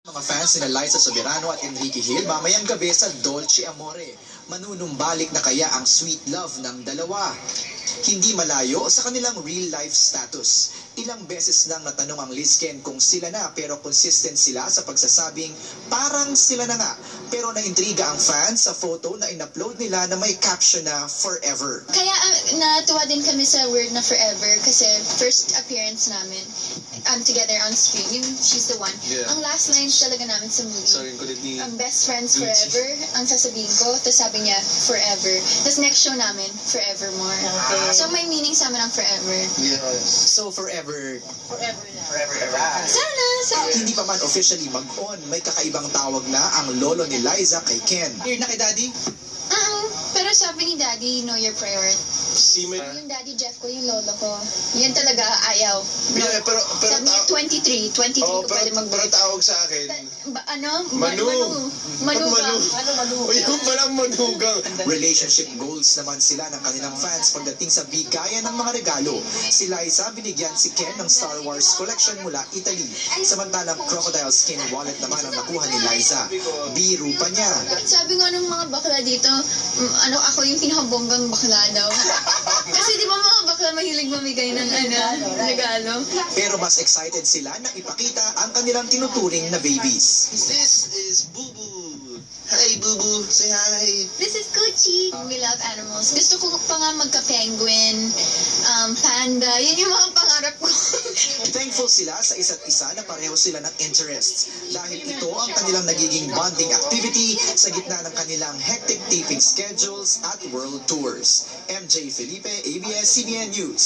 Mga fans ni Liza Soberano at Enrique Hill mamayang gabi sa Dolce Amore. Manunumbalik na kaya ang sweet love ng dalawa? Hindi malayo sa kanilang real-life status. Ilang beses nang natanong ang Lizken kung sila na pero consistent sila sa pagsasabing parang sila na nga. Pero naintriga ang fans sa photo na in-upload nila na may caption na forever. Kaya natuwa din kami sa word na forever kasi first appearance namin together on screen. She's the one. Yeah. Ang last line talaga namin sa movie. Sorry, kulit ni... Ang best friends forever, ang sasabihin ko. Tapos sabi niya, forever. Tapos next show namin, forevermore. Okay. So may meaning sa amin ang forever. Yes. So forever, Sana. hindi pa man officially mag-on, may kakaibang tawag na ang lolo ni Liza kay Ken. Here na kay Daddy? Pero sabi ni Daddy, know your priority. Si may... Yung Daddy Jeff ko, yung lolo ko, yan talaga ayaw. No. Yeah, pero Sabi niya 23 ko pwede pero mag-birth. tawag sa akin. Manu. Manu. O yun palang manugang. Relationship goals naman sila ng kanilang fans pagdating sa bigayan ng mga regalo. Si Liza binigyan si Ken ng Star Wars collection mula Italy. Samantalang crocodile skin wallet naman ang nakuha ni Liza. Biro pa niya. Sabi nga ng mga bakla dito, ako yung pinakabonggang bakla daw. Kasi di ba mga bakla mahilig mamigay ng regalo? Pero mas excited sila na ipakita ang kanilang tinuturing na babies. This is Boo Boo. Hi Boo Boo. Say hi. This is Gucci. We love animals. Gusto ko pa nga magka-penguin, panda. Yan yung mga pangarap ko. Thankful sila sa isa't isa na pareho sila ng interests dahil ito ang kanilang nagiging bonding activity sa gitna ng kanilang hectic taping schedules at world tours. MJ Felipe, ABS-CBN News.